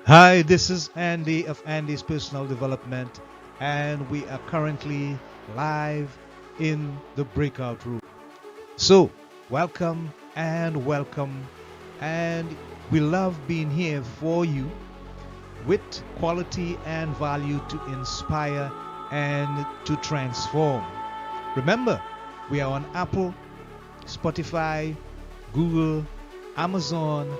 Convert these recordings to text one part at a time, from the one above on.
Hi, this is Andy of Andy's Personal Development, and we are currently live in the breakout room. So, welcome, and we love being here for you with quality and value to inspire and to transform. Remember, we are on Apple, Spotify, Google, Amazon,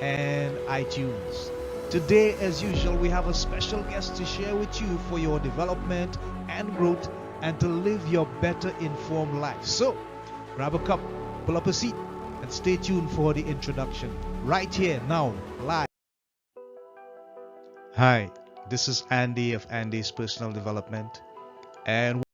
and iTunes. Today, as usual, we have a special guest to share with you for your development and growth and to live your better informed life. So, grab a cup, pull up a seat, and stay tuned for the introduction right here now, live. Hi, this is Andy of Andy's Personal Development, and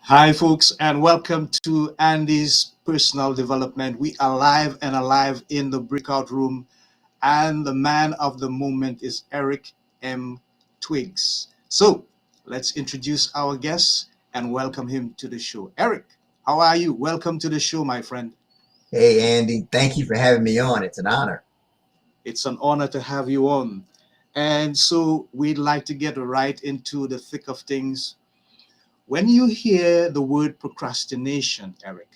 Hi, folks, and welcome to Andy's Personal Development. We are live and alive in the breakout room, and the man of the moment is Eric M. Twiggs. So, let's introduce our guest and welcome him to the show. Eric, how are you? Welcome to the show, my friend. Hey, Andy, thank you for having me on. It's an honor. It's an honor to have you on. And so, we'd like to get right into the thick of things. When you hear the word procrastination, Eric,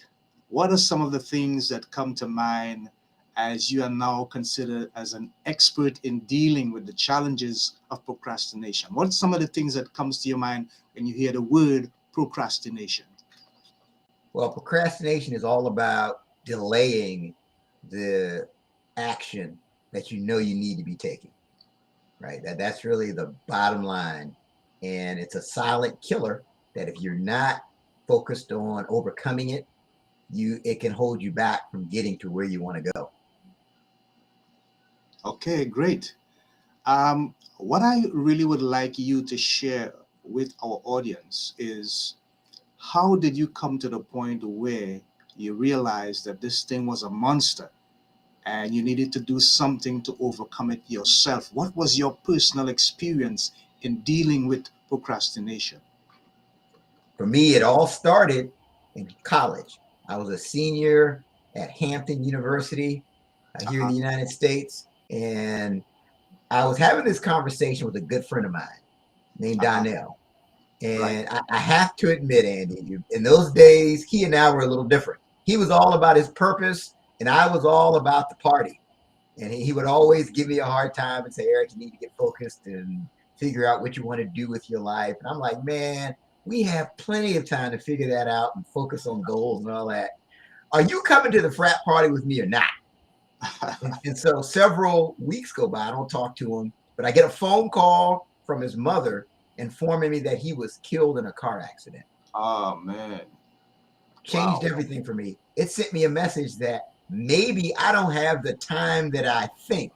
what are some of the things that come to mind as you are now considered as an expert in dealing with the challenges of procrastination? What are some of the things that comes to your mind when you hear the word procrastination? Well, procrastination is all about delaying the action that you know you need to be taking, right? That's really the bottom line. And it's a silent killer that if you're not focused on overcoming it, it can hold you back from getting to where you want to go. Okay, great. What I really would like you to share with our audience is how did you come to the point where you realized that this thing was a monster and you needed to do something to overcome it yourself? What was your personal experience in dealing with procrastination? For me, it all started in college. I was a senior at Hampton University here in Uh-huh. the United States. And I was having this conversation with a good friend of mine named Uh-huh. Donnell. Right. And I have to admit, Andy, in those days, he and I were a little different. He was all about his purpose, and I was all about the party. And he would always give me a hard time and say, Eric, you need to get focused and figure out what you want to do with your life. And I'm like, man, we have plenty of time to figure that out and focus on goals and all that. Are you coming to the frat party with me or not? And so several weeks go by, I don't talk to him, but I get a phone call from his mother informing me that he was killed in a car accident. Oh man. Changed Wow. everything for me. It sent me a message that maybe I don't have the time that I think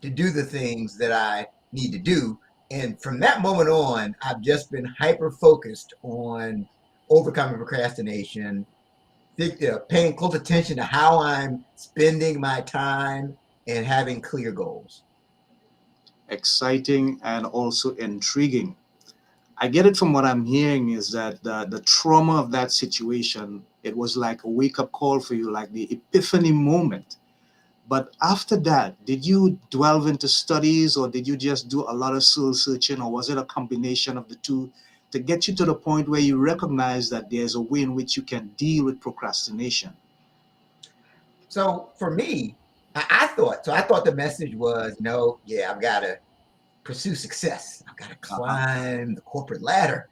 to do the things that I need to do. And from that moment on, I've just been hyper focused on overcoming procrastination, paying close attention to how I'm spending my time and having clear goals. Exciting and also intriguing. I get it from what I'm hearing is that the trauma of that situation, it was like a wake up call for you, like the epiphany moment. But after that, did you delve into studies or did you just do a lot of soul searching, or was it a combination of the two to get you to the point where you recognize that there's a way in which you can deal with procrastination? So for me, I thought so. I thought the message was, no, yeah, I've got to pursue success. I've got to Uh-huh. climb the corporate ladder.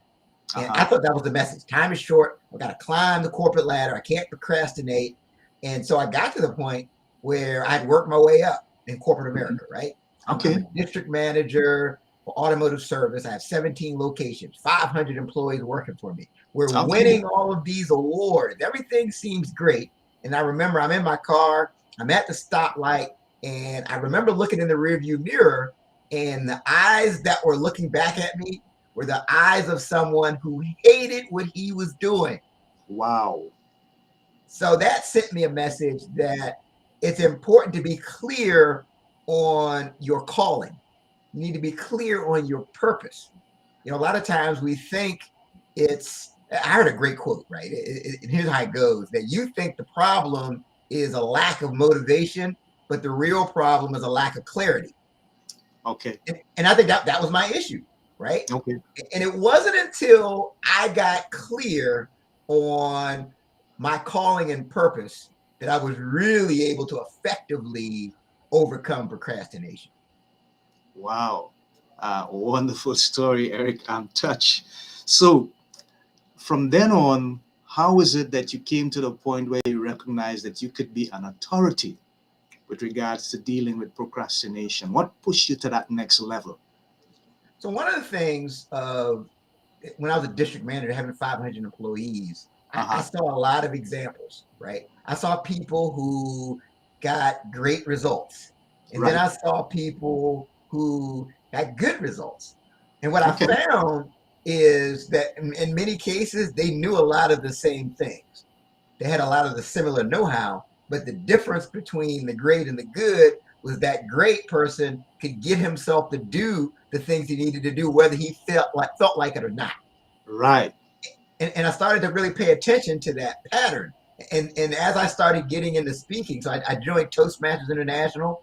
And I Uh-huh. thought that was the message. Time is short. I've got to climb the corporate ladder. I can't procrastinate. And so I got to the point where I'd worked my way up in corporate Mhm. America, right? I'm Okay. a district manager for automotive service. I have 17 locations, 500 employees working for me. We're Okay. winning all of these awards. Everything seems great. And I remember I'm in my car, I'm at the stoplight, and I remember looking in the rearview mirror, and the eyes that were looking back at me were the eyes of someone who hated what he was doing. Wow. So that sent me a message that it's important to be clear on your calling. You need to be clear on your purpose. A lot of times we think I heard a great quote, right? And here's how it goes, that you think the problem is a lack of motivation, but the real problem is a lack of clarity. Okay. And I think that was my issue, right? Okay. And it wasn't until I got clear on my calling and purpose that I was really able to effectively overcome procrastination. Wow. Wonderful story, Eric. I'm touched. So, from then on, how is it that you came to the point where you recognized that you could be an authority with regards to dealing with procrastination? What pushed you to that next level? So one of the things when I was a district manager having 500 employees, I Uh-huh. saw a lot of examples, right? I saw people who got great results. And then Right. I saw people who had good results. And what I Okay. found is that in many cases, they knew a lot of the same things. They had a lot of the similar know-how, but the difference between the great and the good was that great person could get himself to do the things he needed to do, whether he felt like it or not. Right. And I started to really pay attention to that pattern. And as I started getting into speaking, so I joined Toastmasters International.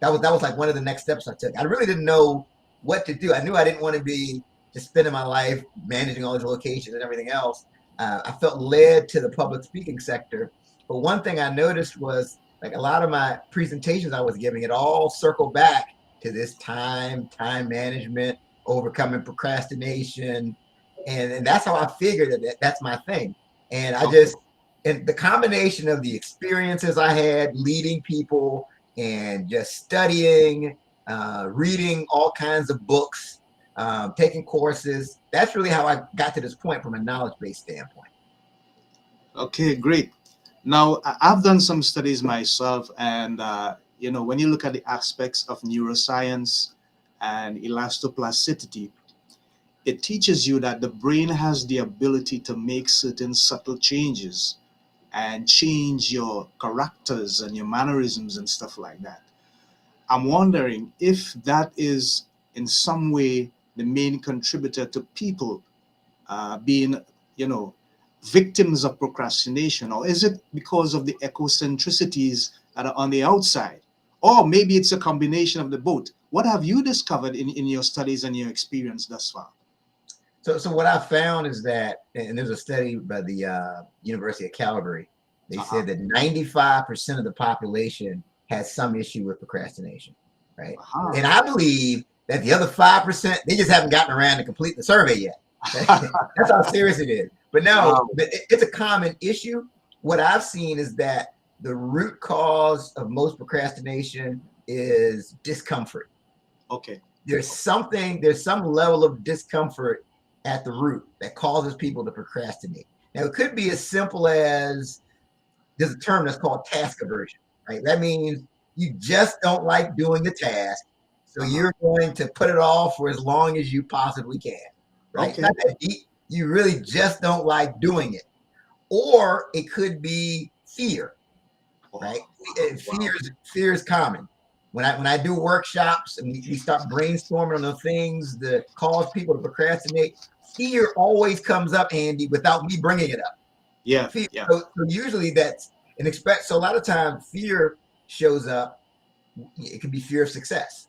That was like one of the next steps I took. I really didn't know what to do. I knew I didn't want to be just spending my life managing all these locations and everything else. I felt led to the public speaking sector. But one thing I noticed was like a lot of my presentations I was giving, it all circled back to this time management, overcoming procrastination. And that's how I figured that's my thing. And Okay. and the combination of the experiences I had leading people and just studying, reading all kinds of books, taking courses. That's really how I got to this point from a knowledge-based standpoint. Okay, great. Now, I've done some studies myself, and when you look at the aspects of neuroscience and elastoplasticity, it teaches you that the brain has the ability to make certain subtle changes and change your characters and your mannerisms and stuff like that. I'm wondering if that is in some way the main contributor to people being, you know, victims of procrastination, or is it because of the ecocentricities that are on the outside? Or maybe it's a combination of the both. What have you discovered in your studies and your experience thus far? So what I found is that, and there's a study by the University of Calgary. They Uh-huh. said that 95% of the population has some issue with procrastination, right? Uh-huh. And I believe that the other 5%, they just haven't gotten around to complete the survey yet. That's how serious it is. But no, Wow. it's a common issue. What I've seen is that the root cause of most procrastination is discomfort. Okay. There's some level of discomfort at the root that causes people to procrastinate. Now, it could be as simple as there's a term that's called task aversion, right? That means you just don't like doing the task. So Uh-huh. you're going to put it off for as long as you possibly can, right? It's Okay. not that deep. You really just don't like doing it. Or it could be fear, right? Oh, And wow. fear is common. When I do workshops and we start brainstorming on the things that cause people to procrastinate, fear always comes up, Andy, without me bringing it up. Yeah. Fear. Yeah. So usually that's an expect. So a lot of times fear shows up. It can be fear of success,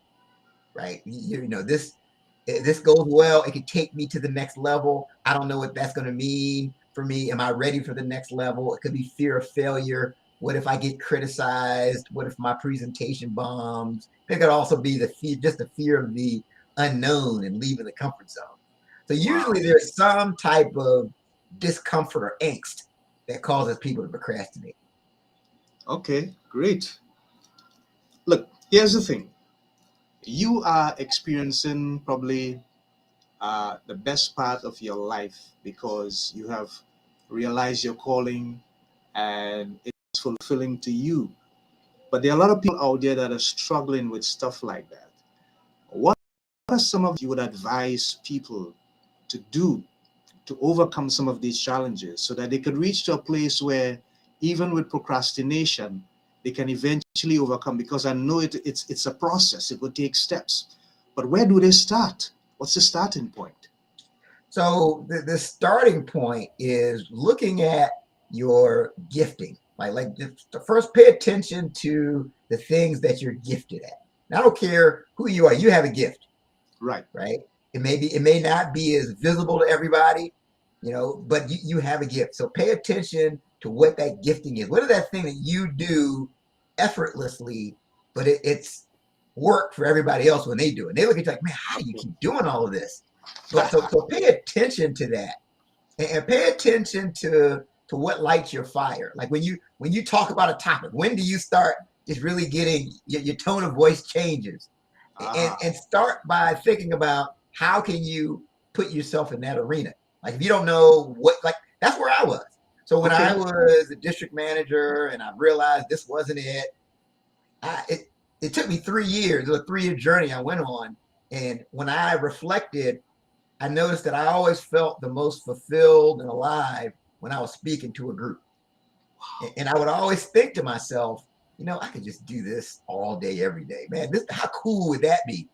right? This goes well. It could take me to the next level. I don't know what that's going to mean for me. Am I ready for the next level? It could be fear of failure. What if I get criticized? What if my presentation bombs? There could also be the fear, just the fear of the unknown and leaving the comfort zone. So usually Wow. there's some type of discomfort or angst that causes people to procrastinate. Okay, great. Look, here's the thing. You are experiencing probably the best part of your life because you have realized your calling and it's fulfilling to you. But there are a lot of people out there that are struggling with stuff like that. What are some of you would advise people to do to overcome some of these challenges so that they could reach to a place where even with procrastination they can eventually overcome? Because I know it's a process, it will take steps, but where do they start? What's the starting point? So the starting point is looking at your gifting. Like just first pay attention to the things that you're gifted at. And I don't care who you are, you have a gift, Right. right? It may not be as visible to everybody, but you have a gift. So pay attention to what that gifting is. What is that thing that you do effortlessly, but it's work for everybody else when they do it? They look at you like, man, how do you keep doing all of this? So pay attention to that, and pay attention to what lights your fire. Like when you talk about a topic, when do you start just really getting your tone of voice changes, and Ah, and start by thinking about how can you put yourself in that arena. Like if you don't know what, like that's where I was. So when I okay. was a district manager and I realized this wasn't it, I, it it took me 3 years. It was a 3 year journey I went on, and when I reflected, I noticed that I always felt the most fulfilled and alive when I was speaking to a group. And I would always think to myself, I could just do this all day, every day. Man, how cool would that be?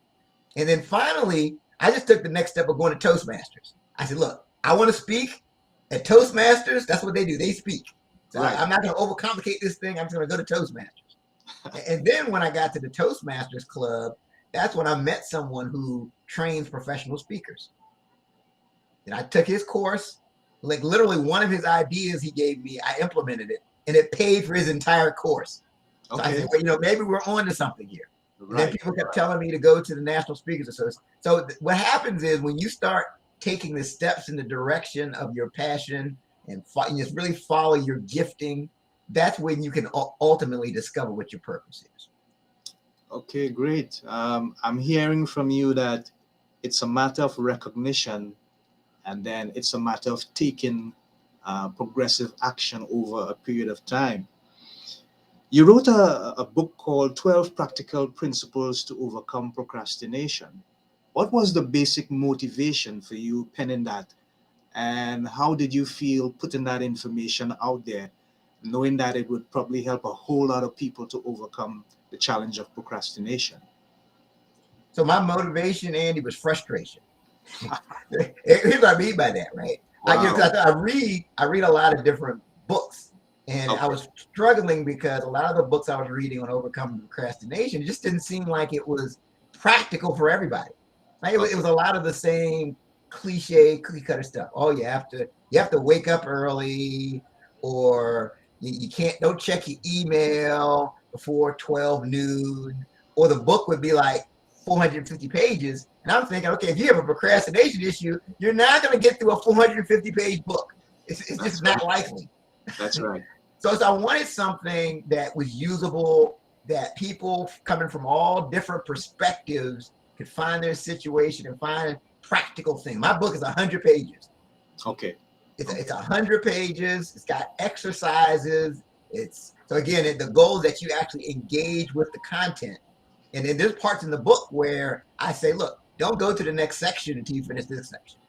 And then finally, I just took the next step of going to Toastmasters. I said, look, I want to speak at Toastmasters. That's what they do. They speak. So Right. I'm not going to overcomplicate this thing. I'm just going to go to Toastmasters. And then when I got to the Toastmasters Club, that's when I met someone who trains professional speakers. And I took his course, like literally one of his ideas he gave me, I implemented it, and it paid for his entire course. So I Okay. said, well, maybe we're on to something here. And then Right. people kept telling me to go to the National Speakers Association. So what happens is when you start taking the steps in the direction of your passion and just really follow your gifting, that's when you can ultimately discover what your purpose is. Okay, great. I'm hearing from you that it's a matter of recognition and then it's a matter of taking progressive action over a period of time. You wrote a book called 12 Practical Principles to Overcome Procrastination. What was the basic motivation for you penning that? And how did you feel putting that information out there, knowing that it would probably help a whole lot of people to overcome the challenge of procrastination? So my motivation, Andy, was frustration. Here's what I mean by that, right? Wow. 'Cause I read a lot of different books, and I Okay. was struggling because a lot of the books I was reading on overcoming procrastination just didn't seem like it was practical for everybody. Like it was Okay. a lot of the same cliche, cookie cutter stuff. Oh, you have to wake up early, or you can't don't check your email before 12 noon, or the book would be like 450 pages. And I'm thinking, okay, if you have a procrastination issue, you're not going to get through a 450-page book. It's just That's not right. likely. That's right. So I wanted something that was usable, that people coming from all different perspectives could find their situation and find practical things. My book is 100 pages. Okay. It's Okay. 100 pages. It's got exercises. It's so again, the goal is that you actually engage with the content. And then there's parts in the book where I say, look, don't go to the next section until you finish this section.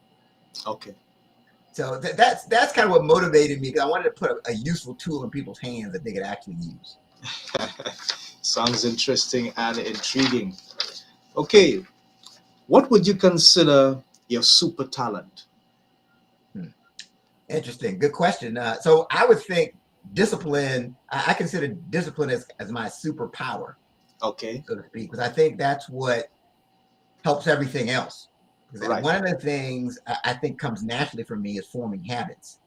Okay. So that's kind of what motivated me, because I wanted to put a useful tool in people's hands that they could actually use. Sounds interesting and intriguing. Okay. What would you consider your super talent? Hmm. Interesting. Good question. So I would think discipline, I consider discipline as my superpower, Okay. so to speak, because I think that's what helps everything else. Because Right. one of the things I think comes naturally for me is forming habits.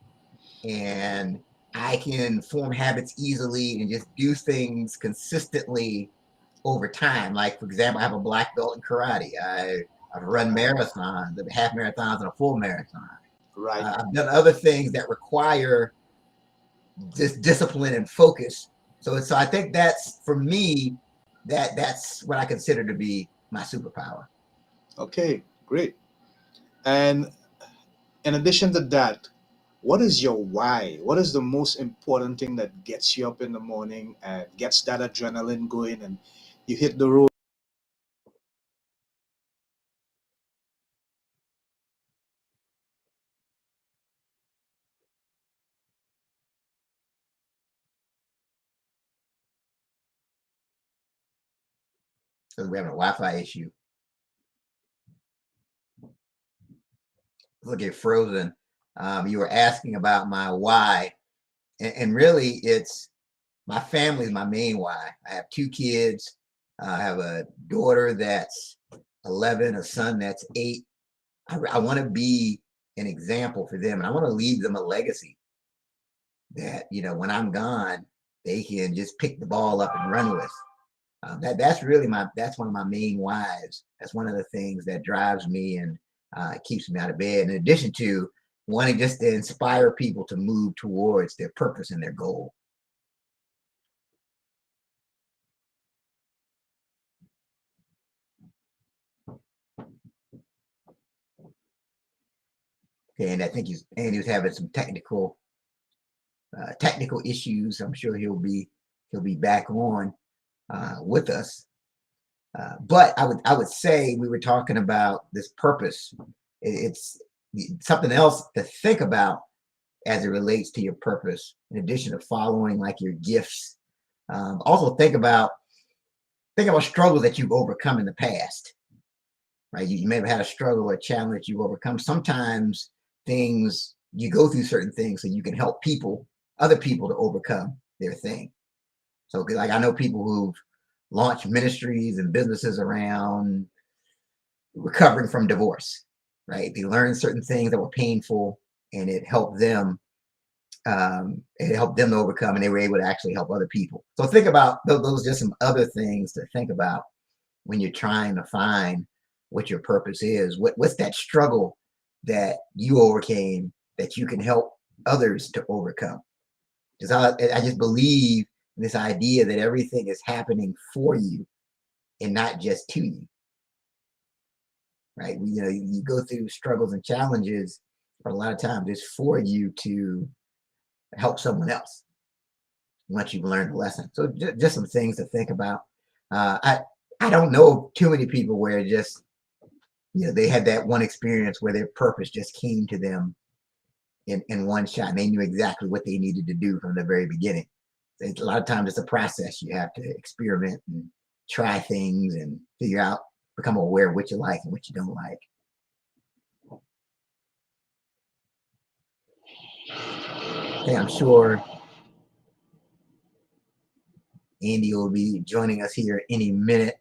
And I can form habits easily and just do things consistently over time. Like, for example, I have a black belt in karate. I've run Right. marathons, half marathons, and a full marathon. Right. I've done other things that require this discipline and focus. So I think that's for me that's what I consider to be my superpower. Okay, great. And in addition to that, what is your why? What is the most important thing that gets you up in the morning and gets that adrenaline going and you hit the road? So we're having a Wi-Fi issue. Look at Frozen. You were asking about my why, and really, it's my family is my main why. I have two kids. I have a daughter that's 11, a son that's 8. I want to be an example for them, and I want to leave them a legacy that when I'm gone, they can just pick the ball up and run with. That's really that's one of my main whys. That's one of the things that drives me and keeps me out of bed. In addition to wanting just to inspire people to move towards their purpose and their goal. Okay, and I think he was having some technical issues. I'm sure he'll be back on with us. But I would say we were talking about this purpose. It's something else to think about as it relates to your purpose. In addition to following like your gifts, also think about struggles that you've overcome in the past. Right? You may have had a struggle or a challenge you've overcome. Sometimes things you go through certain things so you can help other people to overcome their thing. So, like I know people who've launched ministries and businesses around recovering from divorce, right? They learned certain things that were painful, and it helped them to overcome, and they were able to actually help other people. So think about those just some other things to think about when you're trying to find what your purpose is. What's that struggle that you overcame that you can help others to overcome? Because I just believe in this idea that everything is happening for you and not just to you, right? You go through struggles and challenges, but a lot of times it's for you to help someone else once you've learned the lesson. So just some things to think about. I don't know too many people where just they had that one experience where their purpose just came to them in one shot, and they knew exactly what they needed to do from the very beginning. A lot of times it's a process. You have to experiment and try things and figure out, become aware of what you like and what you don't like. Okay, I'm sure Andy will be joining us here any minute.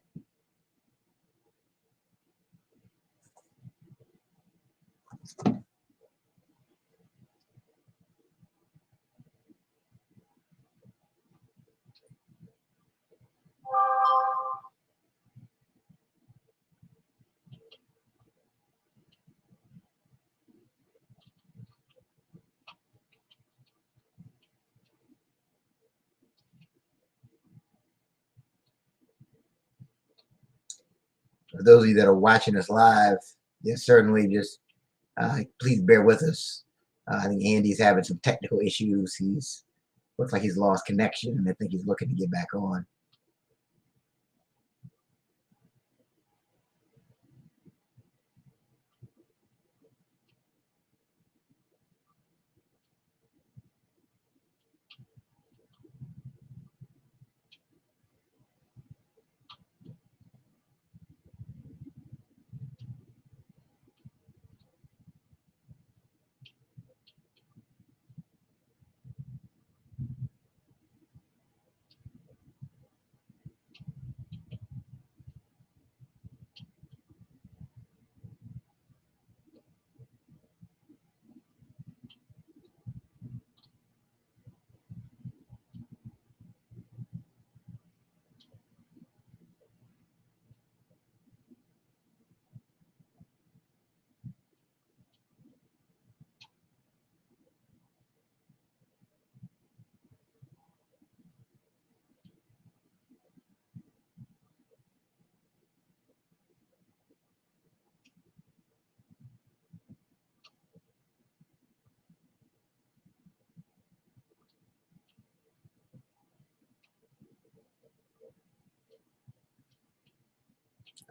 For those of you that are watching us live, certainly just please bear with us. I think Andy's having some technical issues. He's looks like he's lost connection, and I think he's looking to get back on.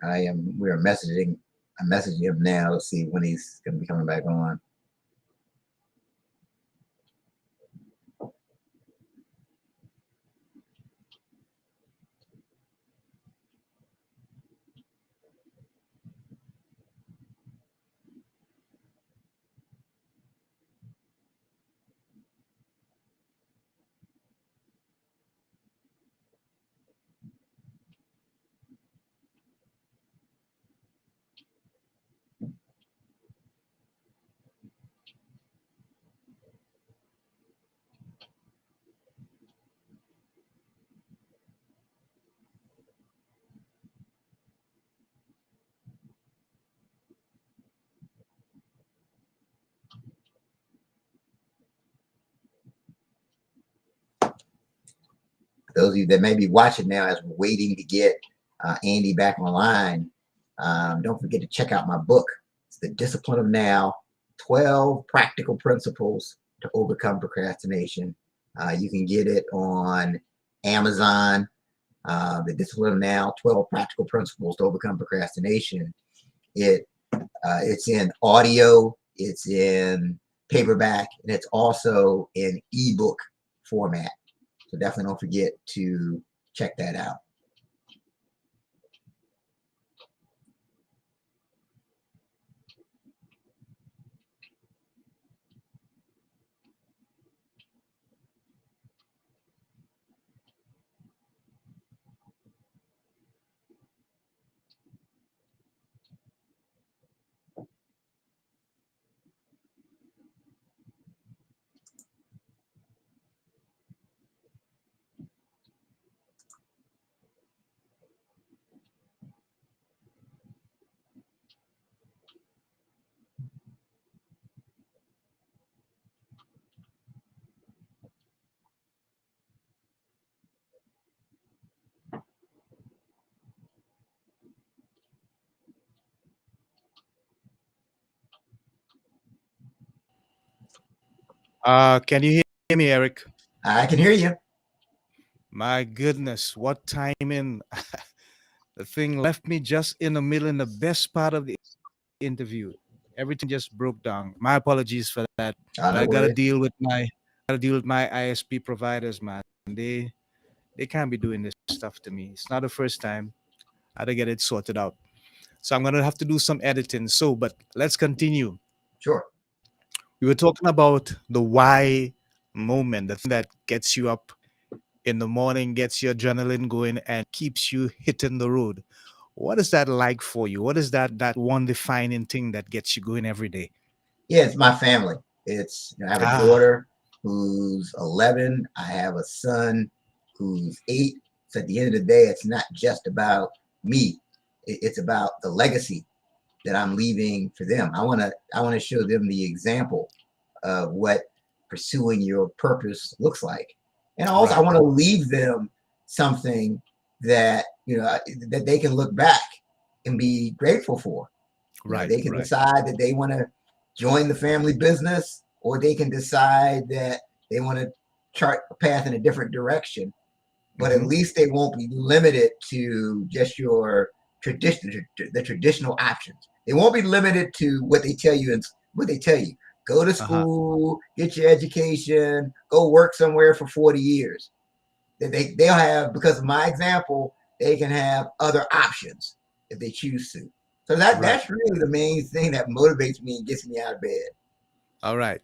I am. We are messaging. I'm messaging him now. Let's see when he's going to be coming back on. Those of you that may be watching now as we're waiting to get Andy back online, don't forget to check out my book. It's The Discipline of Now, 12 Practical Principles to Overcome Procrastination. You can get it on Amazon. The Discipline of Now, 12 Practical Principles to Overcome Procrastination. It's in audio, it's in paperback, and it's also in ebook format. So definitely don't forget to check that out. Can you hear me, Eric? I can hear you. My goodness, what timing! The thing left me just in the middle, in the best part of the interview. Everything just broke down. My apologies for that, but No I gotta worries. deal with my ISP providers, man. They can't be doing this stuff to me. It's not the first time. I gotta get it sorted out. So I'm gonna have to do some editing. So, but let's continue. Sure. We were talking about the why moment, the thing that gets you up in the morning, gets your adrenaline going, and keeps you hitting the road. What is that like for you? What is that one defining thing that gets you going every day? Yeah, it's my family. I have a Ah, daughter who's 11. I have a son who's 8. So at the end of the day, it's not just about me. It's about the legacy that I'm leaving for them. I want to show them the example of what pursuing your purpose looks like. And also I right, want to leave them something that, that they can look back and be grateful for. right, They can right. decide that they want to join the family business, or they can decide that they want to chart a path in a different direction. But at Hmm. least they won't be limited to just your the traditional options. They won't be limited to what they tell you and what they tell you. Go to Uh huh. school, get your education, go work somewhere for 40 years. They'll have, because of my example, they can have other options if they choose to. So Right. that's really the main thing that motivates me and gets me out of bed. All right.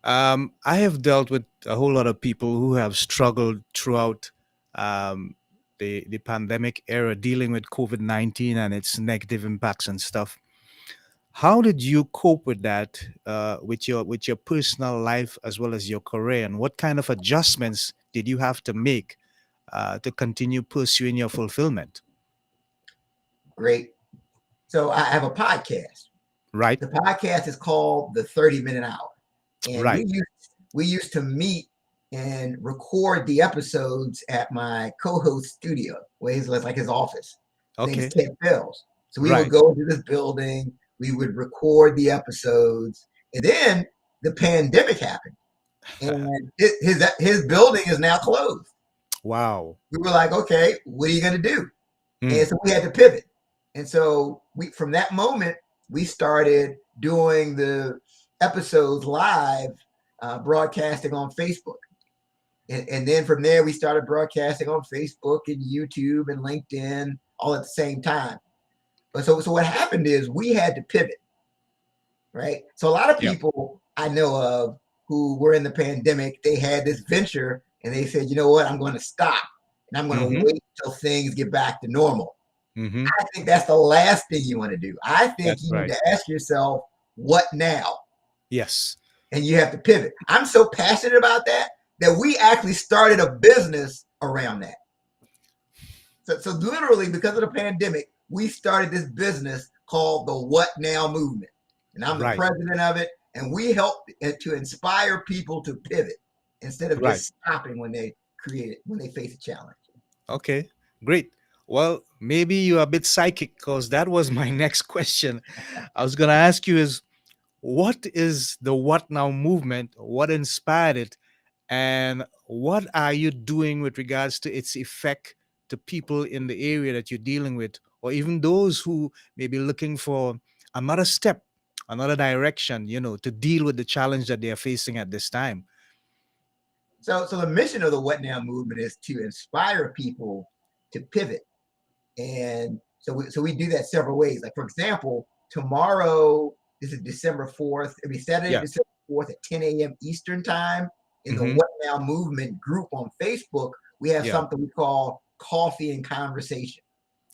I have dealt with a whole lot of people who have struggled throughout um, the pandemic era, dealing with COVID-19 and its negative impacts and stuff. How did you cope with that, with your personal life as well as your career, and what kind of adjustments did you have to make to continue pursuing your fulfillment? Great. So I have a podcast. Right. The podcast is called The 30-Minute Hour. And Right. we used to meet and record the episodes at my co-host studio, where he's like his office. His name is Okay. Ted Fells. So we would Right. go to this building, we would record the episodes, and then the pandemic happened, and his building is now closed. Wow. We were like, okay, what are you going to do? And Mm. so we had to pivot. And so we, from that moment, we started doing the episodes live, broadcasting on Facebook. And then from there, we started broadcasting on Facebook and YouTube and LinkedIn all at the same time. But so what happened is we had to pivot, right? So a lot of Yep. people I know of who were in the pandemic, they had this venture and they said, you know what, I'm going to stop and I'm going to Mm-hmm. wait till things get back to normal. Mm-hmm. I think that's the last thing you want to do. I think That's you need right. to ask yourself, what now? Yes. And you have to pivot. I'm so passionate about that we actually started a business around that. So literally, because of the pandemic, we started this business called the What Now Movement. And I'm the Right. president of it. And we help to inspire people to pivot instead of Right. just stopping when they face a challenge. Okay. Great. Well, maybe you're a bit psychic because that was my next question. I was going to ask you is what is the What Now movement? What inspired it? And what are you doing with regards to its effect to people in the area that you're dealing with, or even those who may be looking for another step, another direction, to deal with the challenge that they are facing at this time? So the mission of the What Now movement is to inspire people to pivot. And so we do that several ways. Like, for example, tomorrow, this is December 4th. It'll be Saturday, Yeah. December 4th at 10 a.m. Eastern time. In the Mm-hmm. What Now movement group on Facebook, we have Yeah. something we call Coffee and Conversation,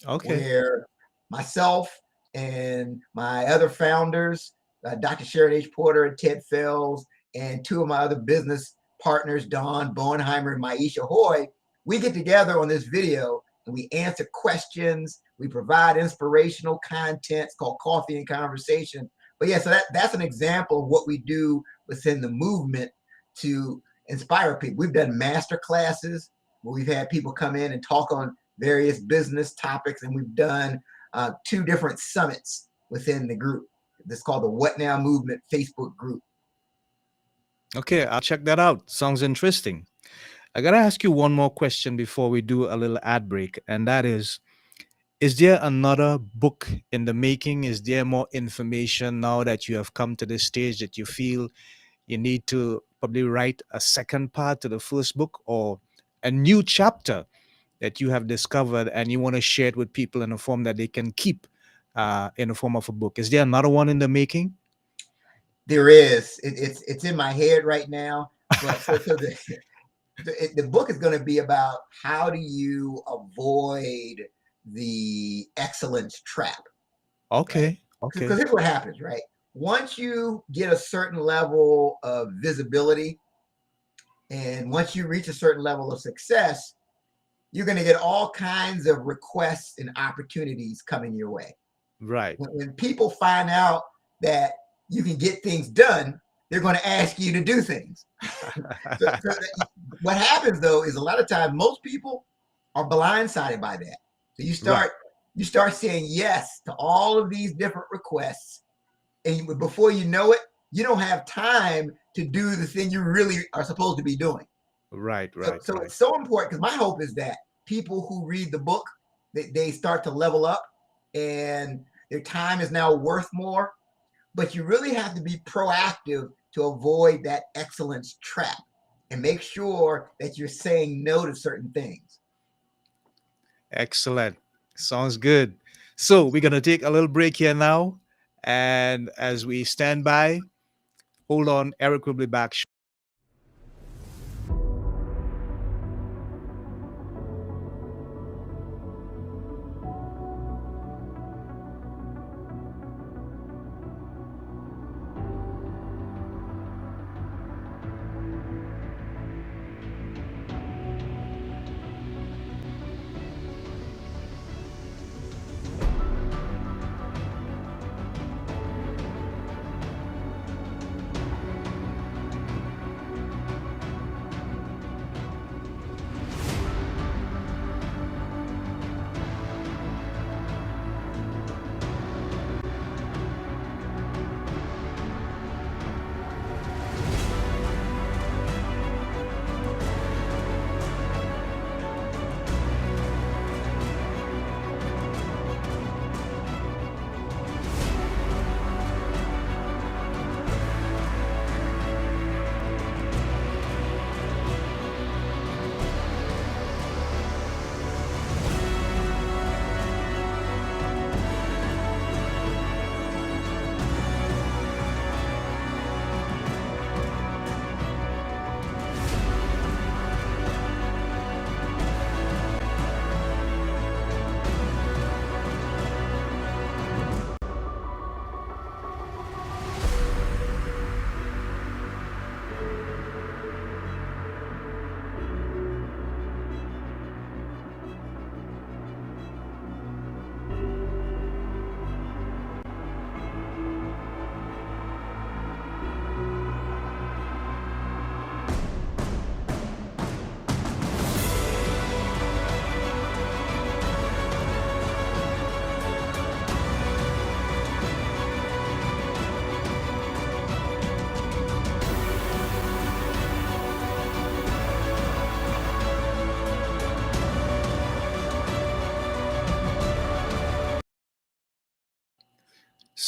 Okay. where myself and my other founders, Dr. Sharon H. Porter and Ted Fells, and two of my other business partners, Don Bonheimer and Maisha Hoy, we get together on this video and we answer questions. We provide inspirational content. It's called Coffee and Conversation. But yeah, so that's an example of what we do within the movement to inspire people. We've done master classes where we've had people come in and talk on various business topics, and we've done 2 different summits within the group. This is called the What Now Movement Facebook group. Okay, I'll check that out. Sounds interesting. I got to ask you one more question before we do a little ad break, and that is there another book in the making? Is there more information now that you have come to this stage that you feel you need to probably write a second part to the first book, or a new chapter that you have discovered and you want to share it with people in a form that they can keep in the form of a book? Is there another one in the making? There is. It's in my head right now, but so the book is going to be about how do you avoid the excellence trap, right? Okay. Because Okay. here's what happens, right? Once you get a certain level of visibility and once you reach a certain level of success, you're going to get all kinds of requests and opportunities coming your way. Right. When people find out that you can get things done, they're going to ask you to do things. What happens though is a lot of times most people are blindsided by that. So Right. you start saying yes to all of these different requests, and before you know it, you don't have time to do the thing you really are supposed to be doing. Right. So, Right. so Right. it's so important because my hope is that people who read the book, they start to level up and their time is now worth more. But you really have to be proactive to avoid that excellence trap and make sure that you're saying no to certain things. Excellent. Sounds good. So we're going to take a little break here now. And as we stand by, hold on. Eric will be back.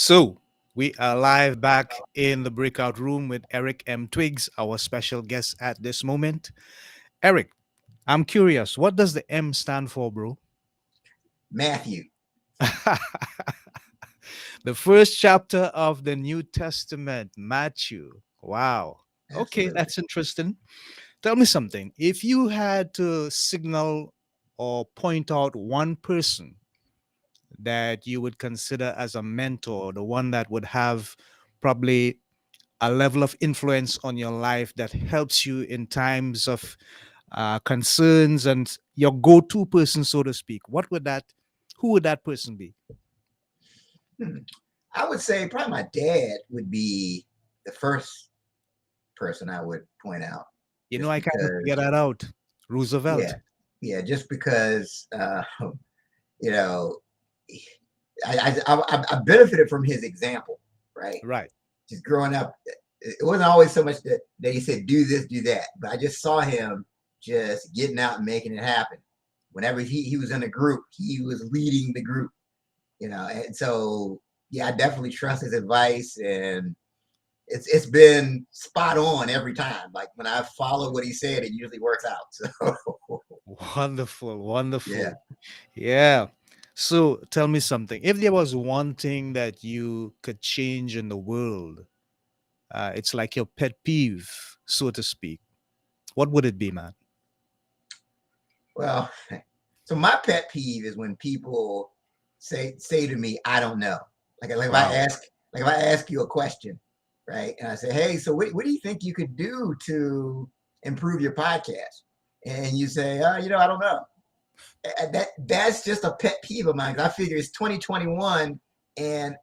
So, we are live back in the breakout room with Eric M. Twiggs, our special guest at this moment. Eric, I'm curious, what does the M stand for, bro? Matthew. The first chapter of the New Testament, Matthew. Wow. Okay, Absolutely. that's interesting. Tell me something. If you had to signal or point out one person that you would consider as a mentor, the one that would have probably a level of influence on your life that helps you in times of concerns and your go-to person, so to speak, who would that person be? Hmm. I would say probably my dad would be the first person I would point out, You know, just I kind of figure because, that out. yeah, Roosevelt. yeah, just because, you know, I benefited from his example, right? Right. Just growing up, it wasn't always so much that he said, do this, do that, but I just saw him just getting out and making it happen. Whenever he was in a group, he was leading the group, and so, yeah, I definitely trust his advice, and it's been spot on every time. Like when I follow what he said, it usually works out. So Wonderful, yeah. wonderful. Yeah. So tell me something. If there was one thing that you could change in the world, it's like your pet peeve, so to speak. What would it be, man? Well, so my pet peeve is when people say to me, "I don't know." Like if I Wow. ask if I ask you a question, right, and I say, "Hey, so what do you think you could do to improve your podcast?" And you say, I don't know." That's just a pet peeve of mine, 'cause I figure it's 2021, and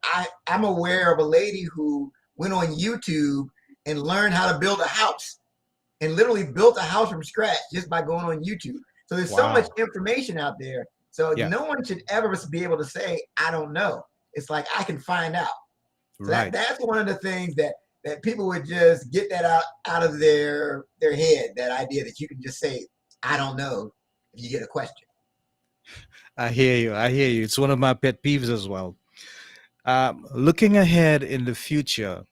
I'm aware of a lady who went on YouTube and learned how to build a house, and literally built a house from scratch just by going on YouTube. So there's so much Wow. information out there. So Yeah. no one should ever be able to say, I don't know. It's like I can find out. So Right. that's one of the things that people would just get that out of their head, that idea that you can just say, I don't know, if you get a question. I hear you. I hear you. It's one of my pet peeves as well. Looking ahead in the future,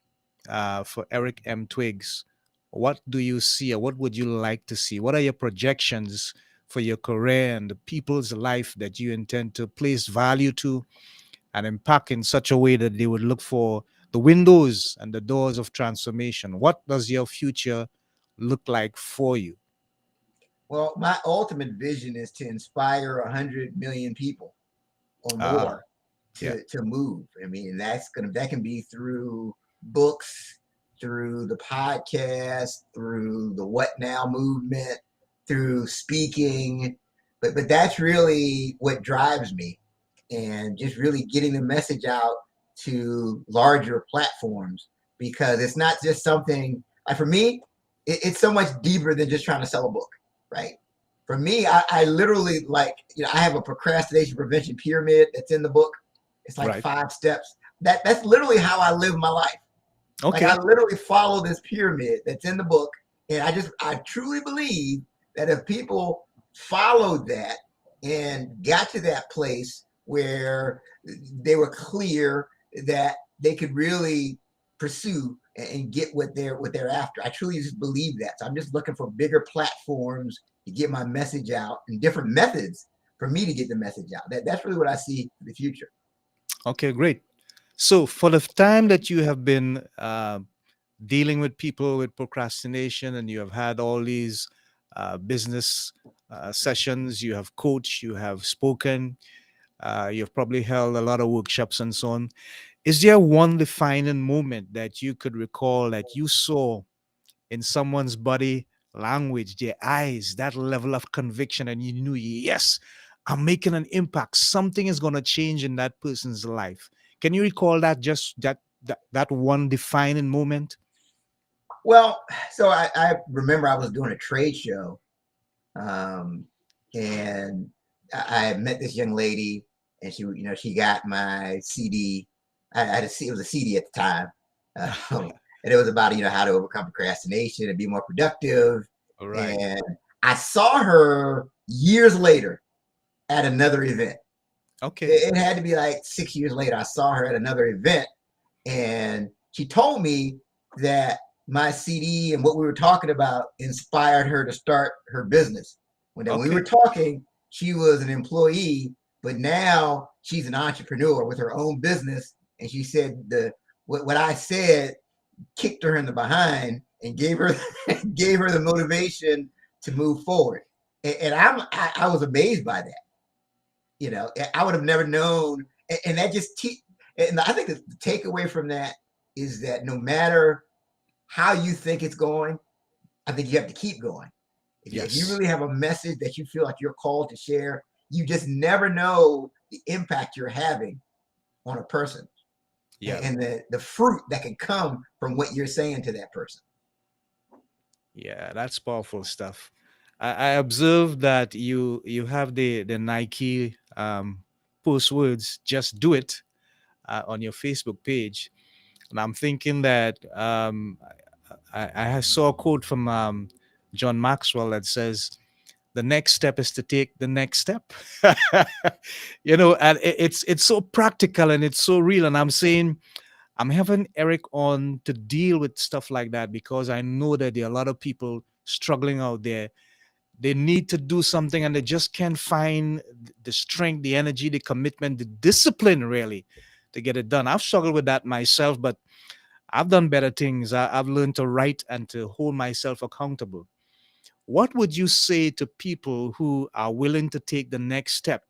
for Eric M. Twiggs, what do you see or what would you like to see? What are your projections for your career and the people's life that you intend to place value to and impact in such a way that they would look for the windows and the doors of transformation? What does your future look like for you? Well, my ultimate vision is to inspire 100 million people or Ah, more yeah, to move. I mean, that can be through books, through the podcast, through the What Now movement, through speaking. But that's really what drives me, and just really getting the message out to larger platforms, because it's not just something like, for me, it's so much deeper than just trying to sell a book, right? For me, I literally, like, I have a procrastination prevention pyramid that's in the book. It's like right. 5 steps. That's literally how I live my life. Like, I Okay, literally follow this pyramid that's in the book, and I truly believe that if people followed that and got to that place where they were clear that they could really pursue and get what they're after. I truly just believe that. So I'm just looking for bigger platforms to get my message out, and different methods for me to get the message out. That's really what I see for the future. okay, great. So, for the time that you have been dealing with people with procrastination and you have had all these business sessions, you have coached, you have spoken, you've probably held a lot of workshops and so on. Is there one defining moment that you could recall that you saw in someone's body language, their eyes, that level of conviction, and you knew, yes, I'm making an impact. Something is going to change in that person's life. Can you recall that, just that one defining moment? Well, so I remember I was doing a trade show, um, and I met this young lady, and she got my CD. I had it was a CD at the time, and it was about how to overcome procrastination and be more productive. All right. And I saw her years later at another event. Okay. It had to be like 6 years later. I saw her at another event, And she told me that my CD and what we were talking about inspired her to start her business. When we were Okay. talking, she was an employee, but now she's an entrepreneur with her own business. And she said what I said kicked her in the behind and gave her gave her the motivation to move forward. And I was amazed by that. I would have never known. And that and I think the takeaway from that is that no matter how you think it's going, I think you have to keep going. If you Yes. really have a message that you feel like you're called to share, you just never know the impact you're having on a person Yeah. and the fruit that can come from what you're saying to that person. Yeah, that's powerful stuff. I observed that you have the Nike post words, just do it, on your Facebook page. And I'm thinking that I saw a quote from John Maxwell that says, the next step is to take the next step. And it's so practical and it's so real. And I'm saying, I'm having Eric on to deal with stuff like that because I know that there are a lot of people struggling out there. They need to do something and they just can't find the strength, the energy, the commitment, the discipline really to get it done. I've struggled with that myself, but I've done better things. I've learned to write and to hold myself accountable. What would you say to people who are willing to take the next step,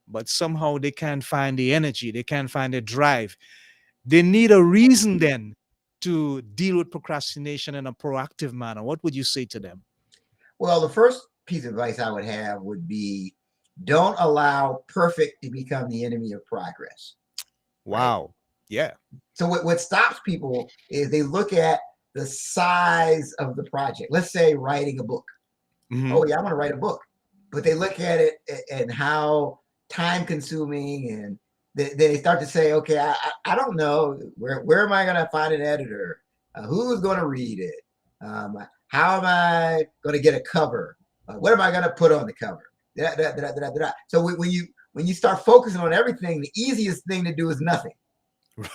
but somehow they can't find the energy, they can't find the drive? They need a reason then to deal with procrastination in a proactive manner. What would you say to them? Well, the first piece of advice I would have would be don't allow perfect to become the enemy of progress, right? Wow. Yeah. So what stops people is they look at the size of the project. Let's say writing a book. Hmm. Oh yeah, I want to write a book, but they look at it and how time consuming, and they start to say, okay, I don't know where am I going to find an editor, who's going to read it, how am I going to get a cover, what am I going to put on the cover. So when you start focusing on everything, the easiest thing to do is nothing.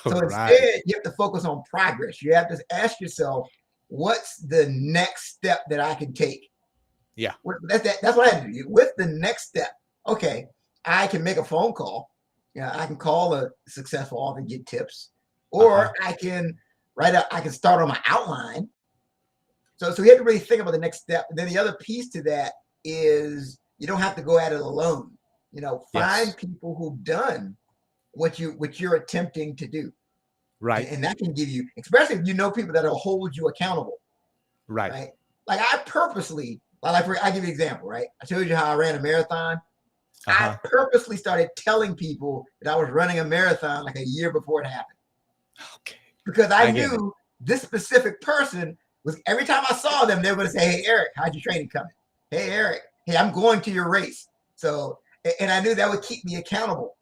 So Right. instead, you have to focus on progress. You have to ask yourself, what's the next step that I can take? Yeah. That's what I had to do. With the next step, okay, I can make a phone call. I can call a successful author and get tips, Uh-huh. or I can I can start on my outline. So we have to really think about the next step. And then the other piece to that is you don't have to go at it alone. Find Yes. people who've done what you're attempting to do. Right. And that can give you, especially if you know people that'll hold you accountable, Right. right? Like I purposely, I give you an example, right? I told you how I ran a marathon. I Uh-huh. purposely started telling people that I was running a marathon like a year before it happened Okay. because I I get it. knew this specific person was, every time I saw them, they were going to say, "Hey, Eric, how's your training coming? Hey, Eric, hey, I'm going to your race." So, and I knew that would keep me accountable.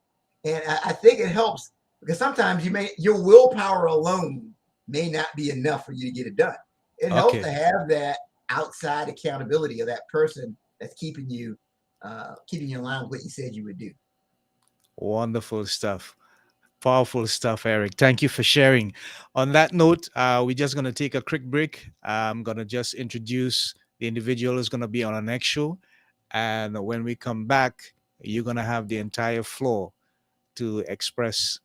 And I think it helps because sometimes your willpower alone may not be enough for you to get it done. It helps Okay. to have that outside accountability of that person that's keeping you in line with what you said you would do. Wonderful stuff. Powerful stuff, Eric. Thank you for sharing. On that note, we're just going to take a quick break. I'm going to just introduce the individual who's going to be on our next show. And when we come back, you're going to have the entire floor to express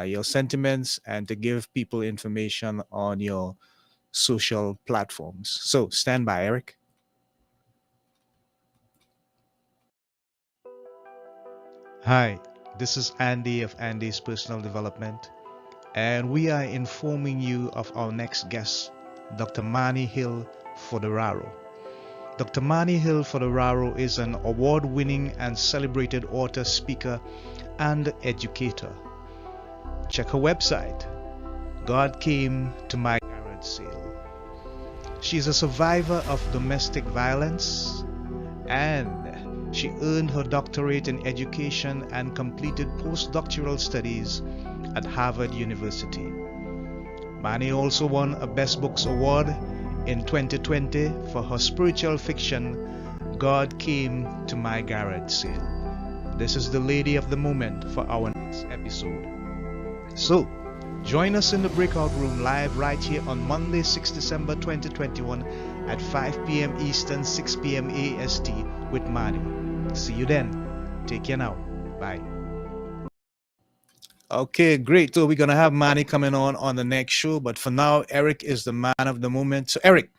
your sentiments and to give people information on your social platforms. So stand by, Eric. Hi, this is Andy of Andy's Personal Development, and we are informing you of our next guest, Dr. Manny Hill Fodoraro. Dr. Manny Hill Fodoraro is an award winning and celebrated author, speaker, and educator. Check her website, God Came to My Garage Sale. She's a survivor of domestic violence and she earned her doctorate in education and completed postdoctoral studies at Harvard University. Manny also won a Best Books Award in 2020 for her spiritual fiction, God Came to My Garage Sale. This is the lady of the moment for our next episode. So, Join us in the breakout room live right here on Monday, 6 December 2021 at 5 p.m. Eastern, 6 p.m. AST with Manny. See you then. Take care now. Bye. Okay, great. So we're gonna have Manny coming on the next show, but for now, Eric is the man of the moment. So Eric,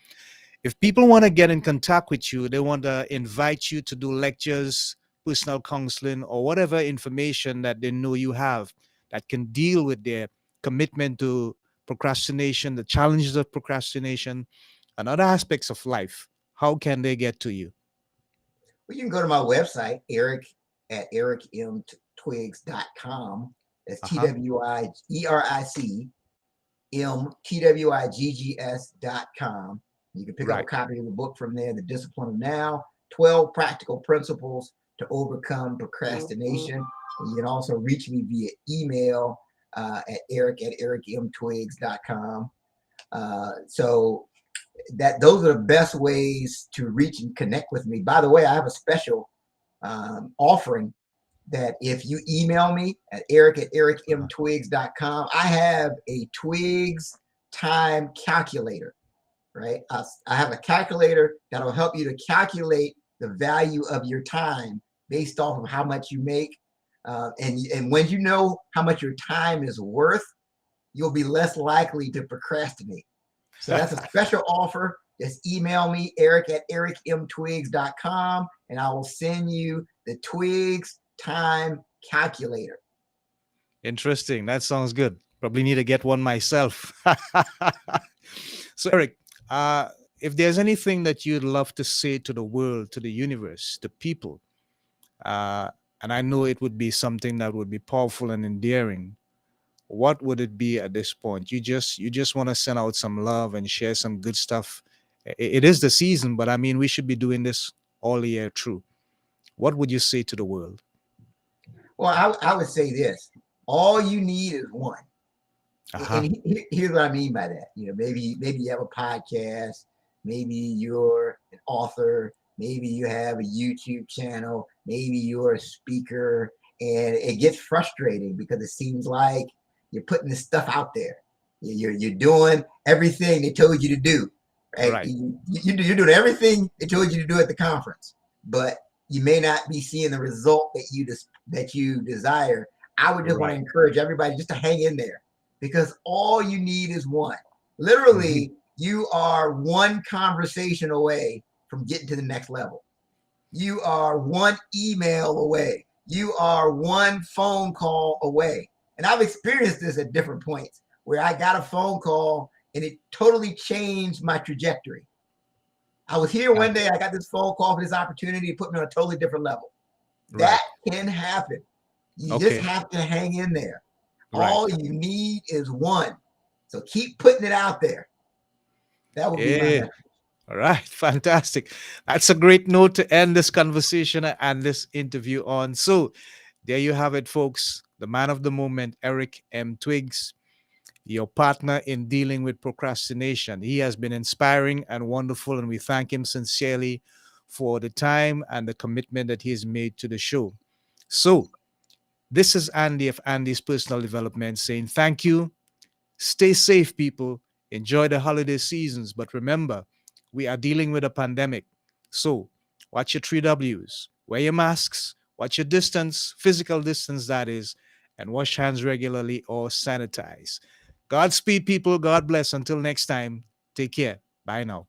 if people want to get in contact with you, they want to invite you to do lectures, personal counseling, or whatever information that they know you have that can deal with their commitment to procrastination, the challenges of procrastination, and other aspects of life, how can they get to you? Well, you can go to my website, Eric at ericmtwigs.com. That's Uh huh. TWIGGS.com. You can pick up a Right. copy of the book from there, The Discipline of Now, 12 Practical Principles to Overcome Procrastination. And you can also reach me via email at eric at ericmtwigs.com. So those are the best ways to reach and connect with me. By the way, I have a special offering that if you email me at eric at Uh-huh. ericmtwigs.com, I have a Twiggs time calculator, right? I have a calculator that'll help you to calculate the value of your time based off of how much you make. And when you know how much your time is worth, you'll be less likely to procrastinate. So that's a special offer. Just email me, Eric at ericmtwigs.com, and I will send you the Twiggs time calculator. Interesting. That sounds good. Probably need to get one myself. So, Eric, uh, if there's anything that you'd love to say to the world, to the universe, to people, uh, and I know it would be something that would be powerful and endearing, what would it be at this point? You just want to send out some love and share some good stuff. It is the season, but I mean, we should be doing this all year through. What would you say to the world? Well, I would say this: all you need is one. Uh huh. And here's what I mean by that. Maybe you have a podcast, maybe you're an author, maybe you have a YouTube channel, maybe you're a speaker, and it gets frustrating because it seems like you're putting this stuff out there. You're doing everything they told you to do, right? Right. You're doing everything they told you to do at the conference, but you may not be seeing the result that you desire. I would just want to Right. encourage everybody just to hang in there because all you need is one. Mm-hmm. Literally, you are one conversation away from getting to the next level. You are one email away. You are one phone call away. And I've experienced this at different points where I got a phone call and it totally changed my trajectory. I was here Yeah. one day, I got this phone call for this opportunity, it put me on a totally different level. That Right. can happen. You just Okay. have to hang in there. Right. All you need is one. So keep putting it out there. That would be my Yeah. message. All right. Fantastic. That's a great note to end this conversation and this interview on. So there you have it, folks. The man of the moment, Eric M. Twiggs, your partner in dealing with procrastination. He has been inspiring and wonderful, and we thank him sincerely for the time and the commitment that he has made to the show. So, this is Andy of Andy's Personal Development saying thank you. Stay safe, people. Enjoy the holiday seasons. But remember, we are dealing with a pandemic. So, watch your three W's. Wear your masks, watch your distance, physical distance, that is, and wash hands regularly or sanitize. Godspeed, people. God bless. Until next time, take care. Bye now.